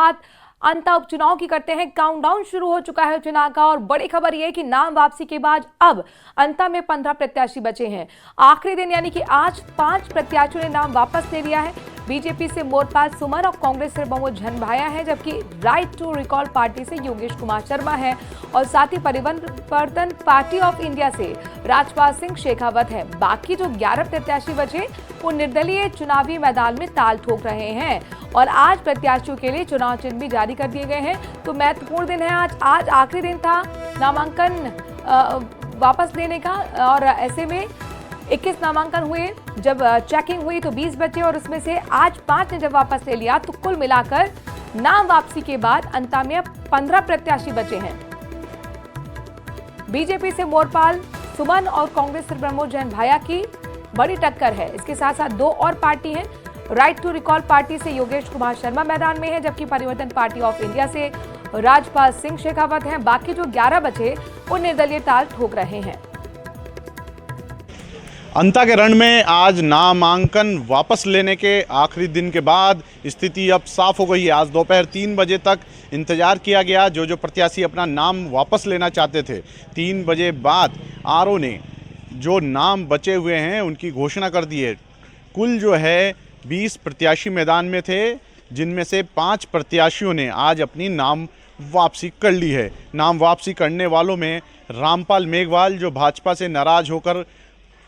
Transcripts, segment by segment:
बात अंता उपचुनाव की करते हैं। काउंटडाउन शुरू हो चुका है चुनाव का और बड़ी खबर यह है कि नाम वापसी के बाद अब अंता में 15 प्रत्याशी बचे हैं। आखिरी दिन यानी कि आज 5 प्रत्याशियों ने नाम वापस ले लिया है। बीजेपी से मोरपाल सुमन और कांग्रेस से प्रमोद झनभाया है, जबकि राइट टू रिकॉल पार्टी से योगेश कुमार शर्मा है और साथ ही परिवर्तन पार्टी ऑफ इंडिया से राजपाल सिंह शेखावत है। बाकी जो 11 प्रत्याशी बचे वो निर्दलीय चुनावी मैदान में ताल ठोक रहे हैं और आज प्रत्याशियों के लिए चुनाव चिन्ह भी जारी कर दिए गए हैं। तो महत्वपूर्ण दिन है आज आखिरी दिन था नामांकन वापस लेने का और ऐसे में 21 नामांकन हुए। जब चेकिंग हुई तो 20 बचे और उसमें से आज 5 ने जब वापस ले लिया तो कुल मिलाकर नाम वापसी के बाद अंता में 15 प्रत्याशी बचे हैं। बीजेपी से मोरपाल सुमन और कांग्रेस से प्रमोद झनभाया की बड़ी टक्कर है। इसके साथ साथ 2 और पार्टी हैं। राइट टू रिकॉल पार्टी से योगेश कुमार शर्मा मैदान में है, जबकि परिवर्तन पार्टी ऑफ इंडिया से राजपाल सिंह शेखावत हैं। बाकी जो 11 बचे वो निर्दलीय ताल ठोक रहे हैं। अंता के रण में आज नामांकन वापस लेने के आखिरी दिन के बाद स्थिति अब साफ हो गई है। आज दोपहर 3 बजे तक इंतजार किया गया। जो प्रत्याशी अपना नाम वापस लेना चाहते थे, 3 बजे बाद आरओ ने जो नाम बचे हुए हैं उनकी घोषणा कर दी है। कुल जो है 20 प्रत्याशी मैदान में थे, जिनमें से 5 प्रत्याशियों ने आज अपनी नाम वापसी कर ली है। नाम वापसी करने वालों में रामपाल मेघवाल, जो भाजपा से नाराज होकर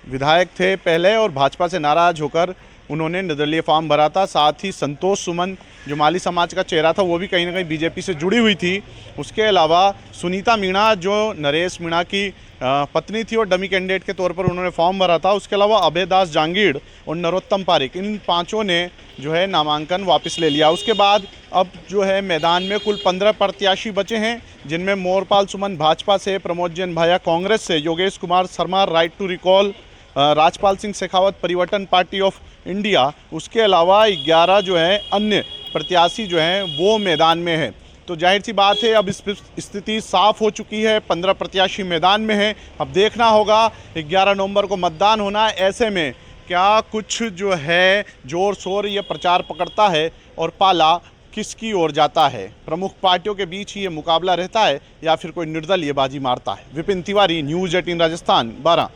विधायक थे पहले और भाजपा से नाराज होकर उन्होंने निर्दलीय फॉर्म भरा था। साथ ही संतोष सुमन, जो माली समाज का चेहरा था, वो भी कहीं ना कहीं बीजेपी से जुड़ी हुई थी। उसके अलावा सुनीता मीणा, जो नरेश मीणा की पत्नी थी और डमी कैंडिडेट के तौर पर उन्होंने फॉर्म भरा था। उसके अलावा अभयदास जांगीड़ और नरोत्तम पारिक, इन 5 ने जो है नामांकन वापस ले लिया। उसके बाद अब जो है मैदान में कुल 15 प्रत्याशी बचे हैं, जिनमें मोरपाल सुमन भाजपा से, प्रमोद झनभाया कांग्रेस से, Yogesh Kumar Sharma right to recall, Rajpal Singh Shekhawat Parivartan party of India, उसके अलावा 11 जो है अन्य प्रत्याशी जो हैं वो मैदान में है। तो जाहिर सी बात है अब स्थिति साफ हो चुकी है। 15 प्रत्याशी मैदान में हैं। अब देखना होगा 11 नवंबर को मतदान होना है। ऐसे में क्या कुछ जो है जोर शोर ये प्रचार पकड़ता है और पाला किसकी ओर जाता है? प्रमुख पार्टियों के बीच ही ये मुकाबला रहता है या फिर कोई निर्दलीय बाजी मारता है? विपिन तिवारी, न्यूज़ 18 राजस्थान, 12।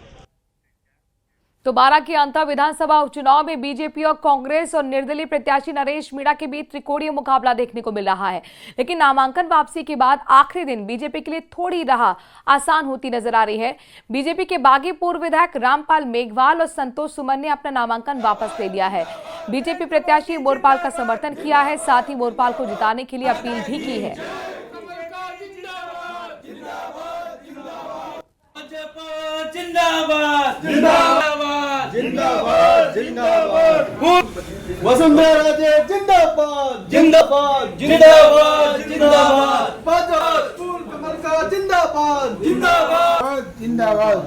तो 12 के अंता विधानसभा उपचुनाव में बीजेपी और कांग्रेस और निर्दलीय प्रत्याशी नरेश मीणा के बीच त्रिकोणीय मुकाबला देखने को मिल रहा है। लेकिन नामांकन वापसी के बाद आखिरी दिन बीजेपी के लिए थोड़ी राह आसान होती नजर आ रही है। बीजेपी के बागी पूर्व विधायक रामपाल मेघवाल और संतोष सुमन ने अपना नामांकन वापस ले लिया है। बीजेपी प्रत्याशी मोरपाल का समर्थन किया है, साथ ही मोरपाल को जिताने के लिए अपील भी की है। जिंदाबाद जिंदाबाद जिंदाबाद जिंदाबाद वसुंधरा राजे जिंदाबाद जिंदाबाद जिंदाबाद जिंदाबाद पूर्ण कमल का जिंदाबाद जिंदाबाद जिंदाबाद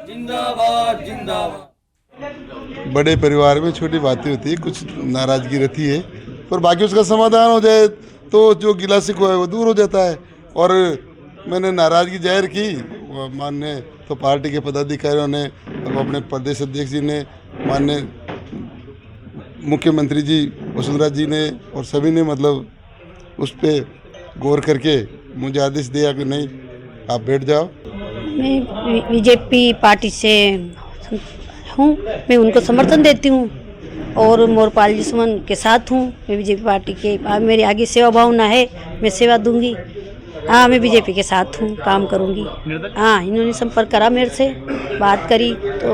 जिंदाबाद जिंदाबाद। बड़े परिवार में छोटी बातें होती है, कुछ नाराजगी रहती है, पर बाकी उसका समाधान हो जाए तो जो गिला शिकवा है वो दूर हो जाता है। और मैंने नाराज़गी जाहिर की, माननीय तो पार्टी के पदाधिकारियों ने, अब अपने प्रदेश अध्यक्ष जी ने, माननीय मुख्यमंत्री जी वसुंधरा जी ने और सभी ने मतलब उस पर गौर करके मुझे आदेश दिया कि नहीं आप बैठ जाओ। मैं बीजेपी पार्टी से हूँ, मैं उनको समर्थन देती हूँ और मोरपाल जी सुमन के साथ हूँ। मैं बीजेपी पार्टी के, मेरी आगे सेवा भावना है, मैं सेवा दूंगी। हाँ, मैं बीजेपी के साथ हूँ, काम करूँगी। हाँ, इन्होंने संपर्क करा मेरे से, बात करी तो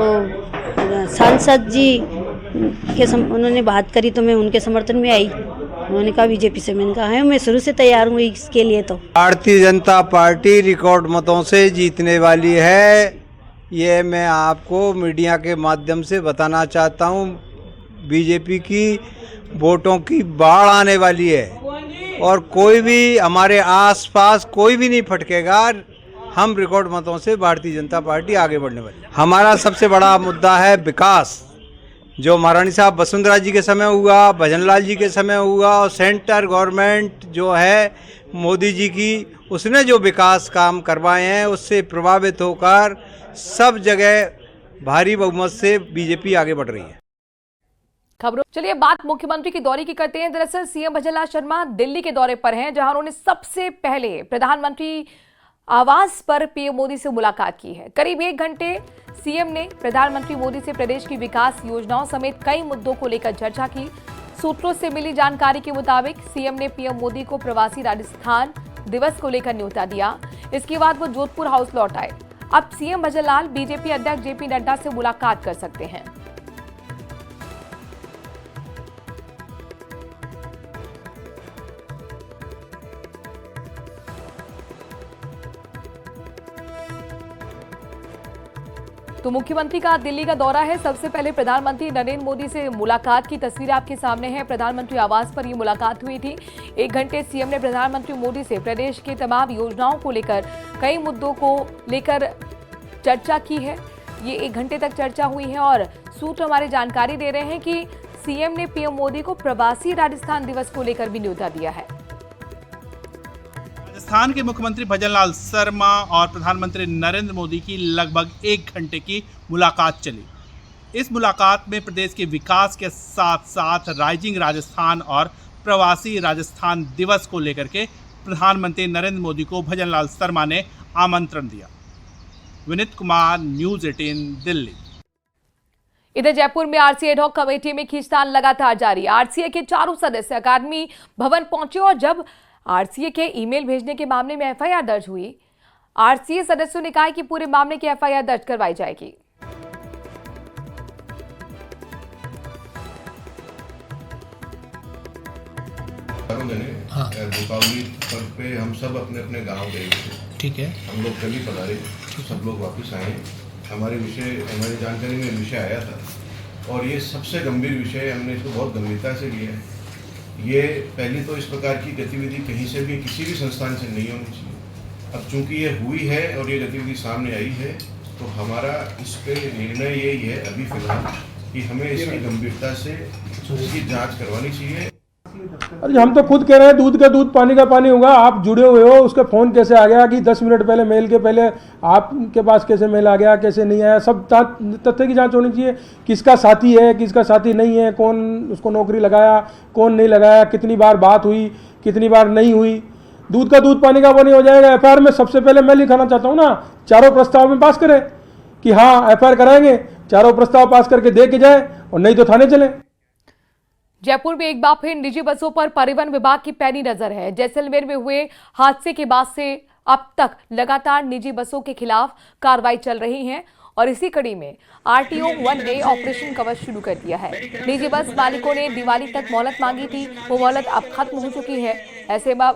सांसद जी के उन्होंने बात करी तो मैं उनके समर्थन में आई। उन्होंने कहा बीजेपी से, मैंने कहा है मैं शुरू से तैयार हूँ इसके लिए। तो भारतीय जनता पार्टी रिकॉर्ड मतों से जीतने वाली है, ये मैं आपको मीडिया के माध्यम से बताना चाहता हूँ। बीजेपी की वोटों की बाढ़ आने वाली है और कोई भी हमारे आसपास कोई भी नहीं फटकेगा। हम रिकॉर्ड मतों से भारतीय जनता पार्टी आगे बढ़ने वाली है। हमारा सबसे बड़ा मुद्दा है विकास, जो महारानी साहब वसुंधरा जी के समय हुआ, भजनलाल जी के समय हुआ और सेंटर गवर्नमेंट जो है मोदी जी की, उसने जो विकास काम करवाए हैं उससे प्रभावित होकर सब जगह भारी बहुमत से बीजेपी आगे बढ़ रही है। खबरों चलिए बात मुख्यमंत्री के दौरे की करते हैं। दरअसल सीएम भजनलाल शर्मा दिल्ली के दौरे पर हैं, जहां उन्होंने सबसे पहले प्रधानमंत्री आवास पर पीएम मोदी से मुलाकात की है। करीब 1 घंटे सीएम ने प्रधानमंत्री मोदी से प्रदेश की विकास योजनाओं समेत कई मुद्दों को लेकर चर्चा की। सूत्रों से मिली जानकारी के मुताबिक सीएम ने पीएम मोदी को प्रवासी राजस्थान दिवस को लेकर न्योता दिया। इसके बाद वो जोधपुर हाउस लौट आए। अब सीएम भजनलाल बीजेपी अध्यक्ष जेपी नड्डा से मुलाकात कर सकते हैं। तो मुख्यमंत्री का दिल्ली का दौरा है। सबसे पहले प्रधानमंत्री नरेंद्र मोदी से मुलाकात की तस्वीर आपके सामने है। प्रधानमंत्री आवास पर ये मुलाकात हुई थी। 1 घंटे सीएम ने प्रधानमंत्री मोदी से प्रदेश के तमाम योजनाओं को लेकर कई मुद्दों को लेकर चर्चा की है। ये 1 घंटे तक चर्चा हुई है और सूत्र हमारे जानकारी दे रहे हैं कि सीएम ने पीएम मोदी को प्रवासी राजस्थान दिवस को लेकर भी न्योता दिया है। राजस्थान के मुख्यमंत्री भजनलाल शर्मा और प्रधानमंत्री नरेंद्र मोदी की लगभग 1 घंटे की मुलाकात चली। इस मुलाकात में प्रदेश के विकास के साथ साथ राइजिंग राजस्थान और प्रवासी राजस्थान दिवस को लेकर के प्रधानमंत्री नरेंद्र मोदी को भजनलाल शर्मा ने आमंत्रण दिया। विनीत कुमार, न्यूज़ 18 दिल्ली। इधर जयपुर में आरसीए एडहॉक कमेटी में खींचतान लगातार जारी। आरसीए के 4 सदस्य अकादमी भवन पहुंचे और जब आरसीए के ईमेल भेजने के मामले में एफआईआर दर्ज हुई, आरसीए सदस्यों ने कहा कि पूरे मामले की एफआईआर दर्ज करवाई जाएगी। दीपावली पर्व पे हम सब अपने अपने गांव गए थे। ठीक है, हम लोग कल ही पधारे, सब लोग वापस आए। हमारी जानकारी में विषय आया था और ये सबसे गंभीर विषय, हमने इसको बहुत गंभीरता से लिया है। ये पहली तो इस प्रकार की गतिविधि कहीं से भी किसी भी संस्थान से नहीं होनी चाहिए। अब चूंकि ये हुई है और ये गतिविधि सामने आई है, तो हमारा इस पे निर्णय यही है अभी फिलहाल कि हमें इसकी गंभीरता से इसकी जांच करवानी चाहिए। अरे हम तो खुद कह रहे हैं दूध का दूध पानी का पानी होगा। आप जुड़े हुए हो, उसका फ़ोन कैसे आ गया कि 10 मिनट पहले मेल के पहले आपके पास कैसे मेल आ गया, कैसे नहीं आया, सब तथ्य की जांच होनी चाहिए। किसका साथी है, किसका साथी नहीं है, कौन उसको नौकरी लगाया, कौन नहीं लगाया, कितनी बार बात हुई, कितनी बार नहीं हुई। दूध का दूध पानी का पानी हो जाएगा। एफआईआर में सबसे पहले मैं लिखाना चाहता हूँ ना, चारों प्रस्ताव में पास करें कि हाँ एफआईआर कराएंगे, चारों प्रस्ताव पास करके दे के जाए और नहीं तो थाने चले। जयपुर में एक बार फिर निजी बसों पर परिवहन विभाग की पैनी नजर है। जैसलमेर में हुए हादसे के बाद से अब तक लगातार निजी बसों के खिलाफ कार्रवाई चल रही है और इसी कड़ी में आरटीओ 1 ने ऑपरेशन कवच शुरू कर दिया है। निजी बस मालिकों ने दिवाली तक मोहलत मांगी थी, वो मोहलत अब खत्म हो चुकी है।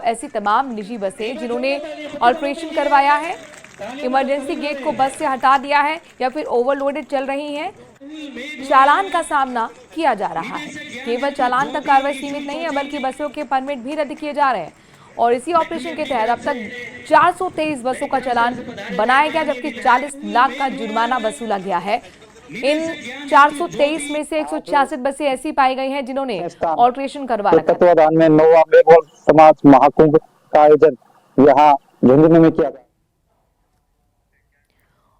ऐसी तमाम निजी बसें जिन्होंने ऑपरेशन करवाया है, इमरजेंसी गेट को बस से हटा दिया है या फिर ओवरलोडेड चल रही हैं, चालान का सामना किया जा रहा है। केवल चालान तक कार्रवाई सीमित नहीं है, बल्कि बसों के परमिट भी रद्द किए जा रहे हैं और इसी ऑपरेशन के तहत अब तक 423 बसों का चालान बनाया गया, जबकि 40 लाख का जुर्माना वसूला गया है। इन 423 में से 166 बसें ऐसी पाई गई हैं जिन्होंने ऑल्ट्रेशन करवा रखा है। तत्वाधान में 9वां मेघोल समाज महाकुंभ का आयोजन यहाँ झुंझुनू में किया गया।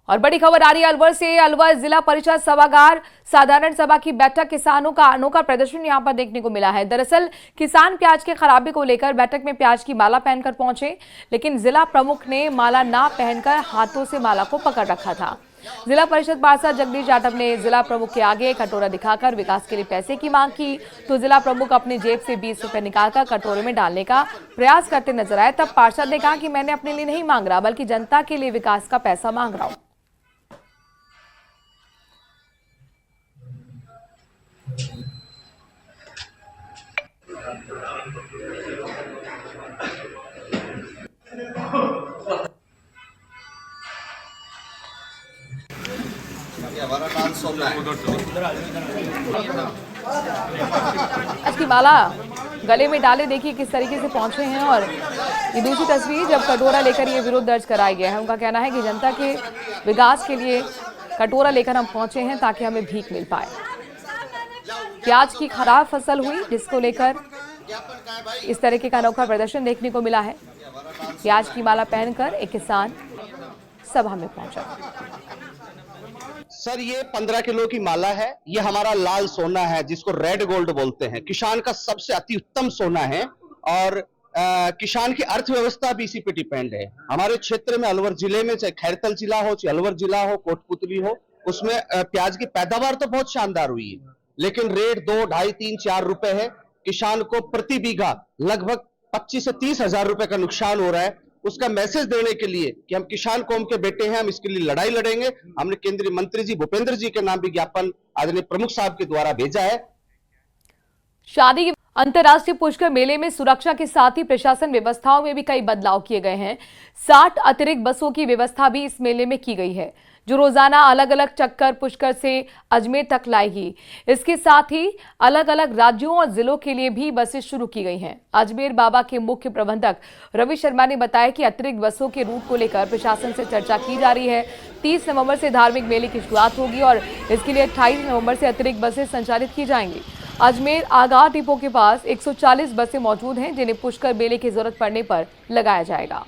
और बड़ी खबर आ रही है अलवर से। अलवर जिला परिषद सभागार साधारण सभा की बैठक, किसानों का अनोखा प्रदर्शन यहां पर देखने को मिला है। दरअसल किसान प्याज के खराबे को लेकर बैठक में प्याज की माला पहनकर पहुंचे, लेकिन जिला प्रमुख ने माला ना पहनकर हाथों से माला को पकड़ रखा था। जिला परिषद पार्षद जगदीश जाटव ने जिला प्रमुख के आगे कटोरा दिखाकर विकास के लिए पैसे की मांग की, तो जिला प्रमुख अपनी जेब से 20 रुपए निकालकर कटोरे में डालने का प्रयास करते नजर आए। तब पार्षद ने कहा कि मैंने अपने लिए नहीं मांग रहा, बल्कि जनता के लिए विकास का पैसा मांग रहा हूं। इसकी माला गले में डाले, देखिए किस तरीके से पहुंचे हैं। और ये दूसरी तस्वीर जब कटोरा लेकर ये विरोध दर्ज कराया गया है। उनका कहना है कि जनता के विकास के लिए कटोरा लेकर हम पहुंचे हैं ताकि हमें भीख मिल पाए। प्याज की खराब फसल हुई, जिसको लेकर इस तरीके का अनोखा प्रदर्शन देखने को मिला है। प्याज की माला पहनकर एक किसान सभा में पहुंचा। सर ये 15 किलो की माला है, ये हमारा लाल सोना है जिसको रेड गोल्ड बोलते हैं। किसान का सबसे अति उत्तम सोना है और किसान की अर्थव्यवस्था भी इसी पे डिपेंड है। हमारे क्षेत्र में अलवर जिले में, चाहे खैरतल जिला हो, चाहे अलवर जिला हो, कोटपुतली हो, उसमें प्याज की पैदावार तो बहुत शानदार हुई है, लेकिन रेट 2, 2.5, 3, 4 रुपए है। किसान को प्रति बीघा लगभग 25 से 30 हजार रुपए का नुकसान हो रहा है। उसका मैसेज देने के लिए कि हम किसान कौम के बेटे हैं, हम इसके लिए लड़ाई लड़ेंगे, हमने केंद्रीय मंत्री जी भूपेंद्र जी के नाम विज्ञापन आदरणीय प्रमुख साहब के द्वारा भेजा है। शादी के अंतर्राष्ट्रीय पुष्कर मेले में सुरक्षा के साथ ही प्रशासन व्यवस्थाओं में भी कई बदलाव किए गए हैं। 60 अतिरिक्त बसों की व्यवस्था भी इस मेले में की गई है, जो रोजाना अलग अलग चक्कर पुष्कर से अजमेर तक लाएगी। इसके साथ ही अलग अलग राज्यों और जिलों के लिए भी बसें शुरू की गई हैं। अजमेर बाबा के मुख्य प्रबंधक रवि शर्मा ने बताया कि अतिरिक्त बसों के रूट को लेकर प्रशासन से चर्चा की जा रही है। 30 नवंबर से धार्मिक मेले की शुरुआत होगी और इसके लिए 28 नवंबर से अतिरिक्त बसें संचालित की जाएंगी। अजमेर आगाह डिपो के पास 140 बसें मौजूद हैं, जिन्हें पुष्कर मेले की जरूरत पड़ने पर लगाया जाएगा।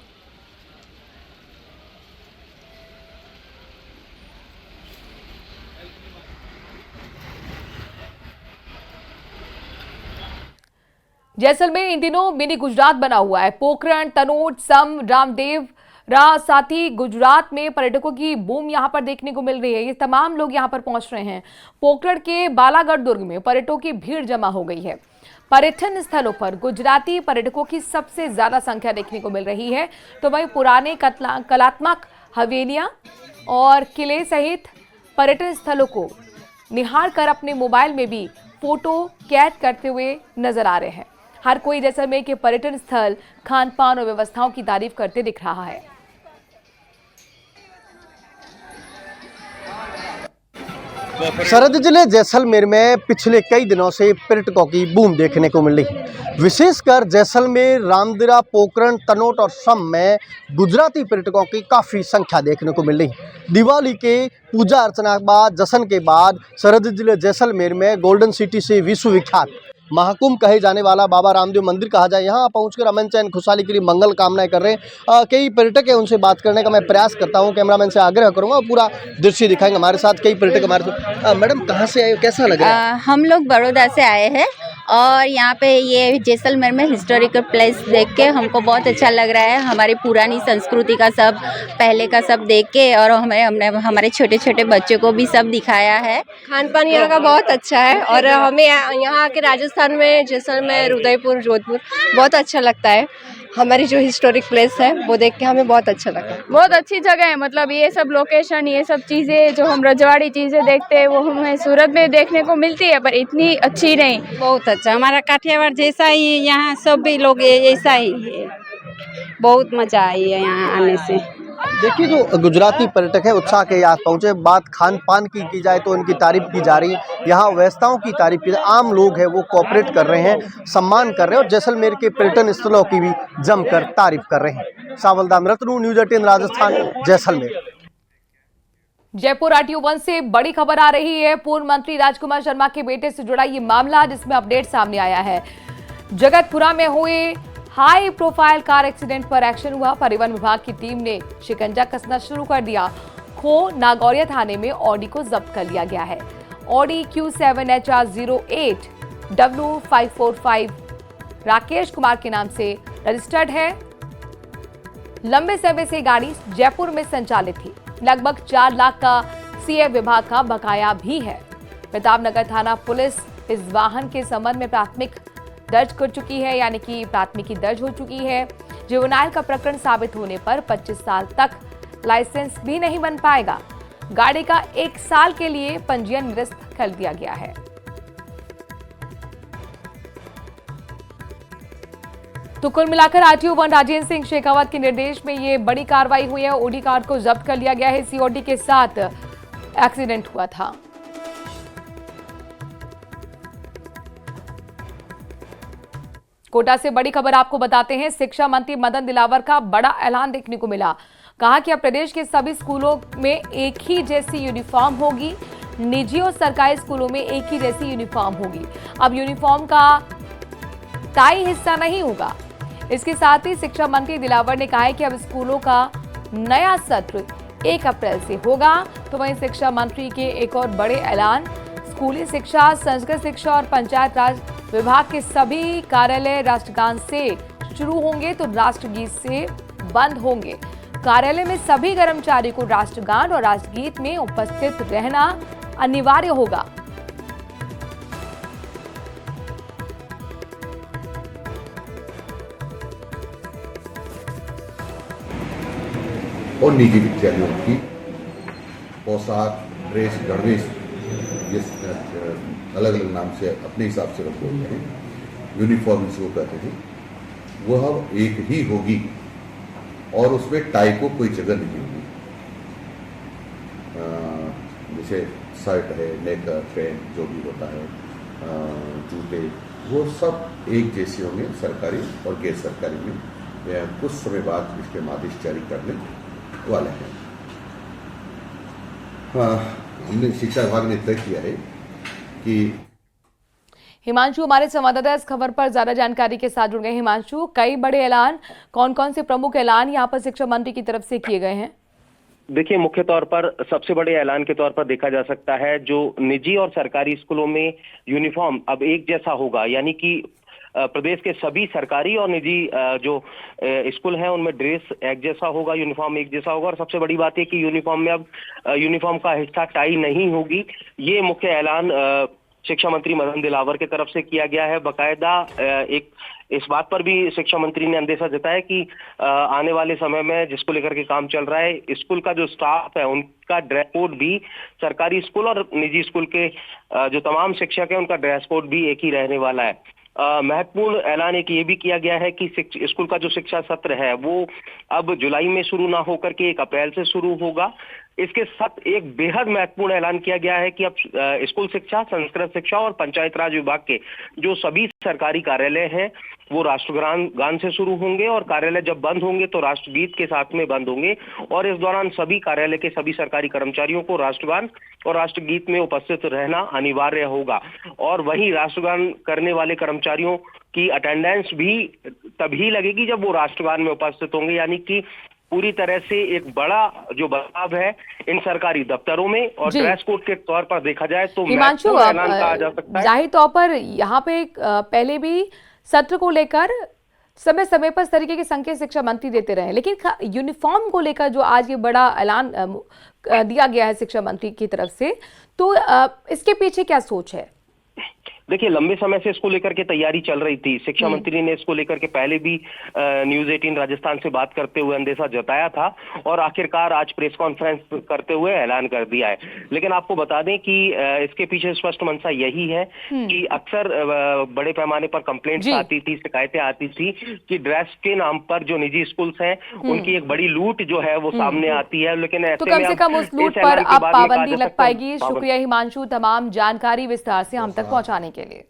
जैसलमेर इन दिनों मिनी गुजरात बना हुआ है। पोखरण, तनोट, सम, रामदेव साथ ही गुजरात में पर्यटकों की बूम यहां पर देखने को मिल रही है। ये तमाम लोग यहां पर पहुंच रहे हैं। पोखरण के बालागढ़ दुर्ग में पर्यटकों की भीड़ जमा हो गई है। पर्यटन स्थलों पर गुजराती पर्यटकों की सबसे ज्यादा संख्या देखने को मिल रही है, तो वहीं पुराने कलात्मक हवेलियां और किले सहित पर्यटन स्थलों को निहार कर अपने मोबाइल में भी फोटो कैद करते हुए नजर आ रहे हैं। हर कोई जैसलमेर के पर्यटन स्थल, खान पान और व्यवस्थाओं की तारीफ करते दिख रहा है। सरहदी जिले जैसलमेर में पिछले कई दिनों से पर्यटकों की बूम देखने को मिल रही है। विशेषकर जैसलमेर, रामदिरा, पोखरण, तनोट और सम में गुजराती पर्यटकों की काफ़ी संख्या देखने को मिल रही है। दिवाली के पूजा अर्चना के बाद, जश्न के बाद सरहदी जिले जैसलमेर में गोल्डन सिटी से विश्वविख्यात महाकुंभ कहे जाने वाला बाबा रामदेव मंदिर कहा जाए, यहाँ पहुंचकर अमन चैन खुशहाली के लिए मंगल कामनाएं कर रहे हैं। कई पर्यटक हैं, उनसे बात करने का मैं प्रयास करता हूं। कैमरामैन से आग्रह करूंगा, पूरा दृश्य दिखाएंगे। हमारे साथ कई पर्यटक हमारे साथ। मैडम कहाँ से आए हो, कैसा लग रहा है? हम लोग बड़ौदा से आए हैं और यहाँ पे ये जैसलमेर में हिस्टोरिकल प्लेस देख के हमको बहुत अच्छा लग रहा है। हमारी पुरानी संस्कृति का सब, पहले का सब देख के, और हमने हमारे छोटे छोटे बच्चों को भी सब दिखाया है। खान पान यहाँ का बहुत अच्छा है और हमें यहाँ आके राजस्थान में जैसलमेर, उदयपुर, जोधपुर बहुत अच्छा लगता है। हमारी जो हिस्टोरिक प्लेस है वो देख के हमें बहुत अच्छा लगा। बहुत अच्छी जगह है, मतलब ये सब लोकेशन, ये सब चीज़ें जो हम रजवाड़ी चीज़ें देखते हैं वो हमें सूरत में देखने को मिलती है, पर इतनी अच्छी नहीं। बहुत अच्छा, हमारा काठियावाड़ जैसा ही यहाँ सब भी लोग ऐसा ही है। बहुत मजा आई है यहाँ आने से। देखिए, जो गुजराती पर्यटक है उत्साह के यहाँ पहुँचे। बात खान पान की जाए तो इनकी तारीफ की जा रही है, यहाँ व्यवस्थाओं की तारीफ की। आम लोग हैं वो कोऑपरेट कर रहे हैं, सम्मान कर रहे हैं और जैसलमेर के पर्यटन स्थलों की भी जमकर तारीफ कर रहे हैं। सावलदान रत्नू, न्यूज़ 18 राजस्थान, जैसलमेर। जयपुर RTO 1 से बड़ी खबर आ रही है। पूर्व मंत्री राजकुमार शर्मा के बेटे से जुड़ा ये मामला, जिसमें अपडेट सामने आया है। जगतपुरा में हुए हाई प्रोफाइल कार एक्सीडेंट पर एक्शन हुआ। परिवहन विभाग की टीम ने शिकंजा कसना शुरू कर दिया। खो नागौरिया थाने में ऑडी को जब्त कर लिया गया है। Audi Q7HR08 W545 Rakesh Kumar के नाम से रजिस्टर्ड है। लंबे समय से गाड़ी जयपुर में संचालित थी। लगभग 4 लाख का CF विभाग का बकाया भी है। प्रतापनगर थाना पुलिस इस वाहन के संबंध में प्राथमिक दर्ज कर चुकी है, यानी कि प्राथमिकी दर्ज हो चुकी है। जुवेनाइल का प्रकरण साबित होने पर 25 साल तक लाइसेंस भी नहीं बन पाएगा। गाड़ी का 1 साल के लिए पंजीयन निरस्त कर दिया गया है। तो कुल मिलाकर RTO 1 राजेंद्र सिंह शेखावत के निर्देश में ये बड़ी कार्रवाई हुई है। ओडी कार को जब्त कर लिया गया है। COD के साथ एक्सीडेंट हुआ था। कोटा से बड़ी खबर आपको बताते हैं। शिक्षा मंत्री मदन दिलावर का बड़ा ऐलान देखने को मिला। कहा कि अब प्रदेश के सभी स्कूलों में एक ही जैसी यूनिफॉर्म होगी। निजी और सरकारी स्कूलों में एक ही जैसी यूनिफॉर्म होगी। अब यूनिफॉर्म का टाई हिस्सा नहीं होगा। इसके साथ ही शिक्षा मंत्री दिलावर ने कहा है कि अब स्कूलों का नया सत्र 1 अप्रैल से होगा। तो वहीं शिक्षा मंत्री के एक और बड़े ऐलान, स्कूली शिक्षा, संस्कृत शिक्षा और पंचायत राज विभाग के सभी कार्यालय राष्ट्रगान से शुरू होंगे तो राष्ट्रगीत से बंद होंगे। कार्यालय में सभी कर्मचारी को राष्ट्रगान और राष्ट्रगीत में उपस्थित रहना अनिवार्य होगा। और निजी विद्यालयों की पोशाक, ड्रेस, गणवेश, ये अलग अलग नाम से अपने हिसाब से रख बोलते हैं, यूनिफॉर्म जिसको कहते हैं, वह एक ही होगी और उसमें टाई को कोई जगह नहीं होगी। जैसे शर्ट है, नेकर, पैंट जो भी होता है, जूते, वो सब एक जैसे होंगे सरकारी और गैर सरकारी में। कुछ समय बाद इसके आदेश जारी करने वाले हैं। हमने शिक्षा विभाग ने तय किया है कि हिमांशु हमारे संवाददाता इस खबर पर ज्यादा जानकारी के साथ जुड़ गए। हिमांशु, कई बड़े ऐलान, कौन कौन से प्रमुख ऐलान यहाँ पर शिक्षा मंत्री की तरफ से किए गए हैं? देखिए, मुख्य तौर पर सबसे बड़े ऐलान के तौर पर देखा जा सकता है जो निजी और सरकारी स्कूलों में यूनिफॉर्म अब एक जैसा होगा, यानी कि प्रदेश के सभी सरकारी और निजी जो स्कूल हैं उनमें ड्रेस एक जैसा होगा, यूनिफॉर्म एक जैसा होगा। और सबसे बड़ी बात है कि यूनिफॉर्म में अब यूनिफॉर्म का हिस्सा टाई नहीं होगी। ये मुख्य ऐलान शिक्षा मंत्री मदन दिलावर की तरफ से किया गया है। बकायदा एक इस बात पर भी शिक्षा मंत्री ने अंदेशा जताया कि आने वाले समय में जिसको लेकर के काम चल रहा है, स्कूल का जो स्टाफ है उनका ड्रेस कोड भी सरकारी स्कूल और निजी स्कूल के जो तमाम शिक्षक हैं उनका ड्रेस कोड भी एक ही रहने वाला है। महत्वपूर्ण ऐलान एक ये भी किया गया है कि स्कूल का जो शिक्षा सत्र है वो अब जुलाई में शुरू ना होकर के 1 अप्रैल से शुरू होगा। इसके साथ एक बेहद महत्वपूर्ण ऐलान किया गया है कि अब स्कूल शिक्षा, संस्कृत शिक्षा और पंचायत राज विभाग के जो सभी सरकारी कार्यालय हैं वो राष्ट्रगान से शुरू होंगे और कार्यालय जब बंद होंगे तो राष्ट्रगीत के साथ में बंद होंगे। और इस दौरान सभी कार्यालय के सभी सरकारी कर्मचारियों को राष्ट्रगान और राष्ट्रगीत में उपस्थित रहना अनिवार्य होगा। और वहीं राष्ट्रगान करने वाले कर्मचारियों की अटेंडेंस भी तभी लगेगी जब वो राष्ट्रगान में उपस्थित होंगे, यानी कि पूरी तरह से एक बड़ा जो बदलाव है इन सरकारी दफ्तरों में। और ड्रेस कोड के तौर पर देखा जाए तो हिमांशु, ऐलान कहा जा सकता है। जाहिर तौर पर यहाँ पे पहले भी सत्र को लेकर समय समय पर इस तरीके के संकेत शिक्षा मंत्री देते रहे, लेकिन यूनिफॉर्म को लेकर जो आज ये बड़ा ऐलान दिया गया है शिक्षा मंत्री की तरफ से, तो इसके पीछे क्या सोच है? देखिए, लंबे समय से इसको लेकर के तैयारी चल रही थी। शिक्षा मंत्री ने इसको लेकर के पहले भी न्यूज़ 18 राजस्थान से बात करते हुए अंदेशा जताया था और आखिरकार आज प्रेस कॉन्फ्रेंस करते हुए ऐलान कर दिया है। लेकिन आपको बता दें कि इसके पीछे स्पष्ट मंशा यही है कि अक्सर बड़े पैमाने पर कंप्लेंट्स आती थी, शिकायतें आती थी कि ड्रेस के नाम पर जो निजी स्कूल्स हैं उनकी एक बड़ी लूट जो है वो सामने आती है। लेकिन ऐसे तो कम से कम उस लूट पर अब पाबंदी लग पाएगी। शुक्रिया हिमांशु, तमाम जानकारी विस्तार से हम तक पहुंचाने के लिए।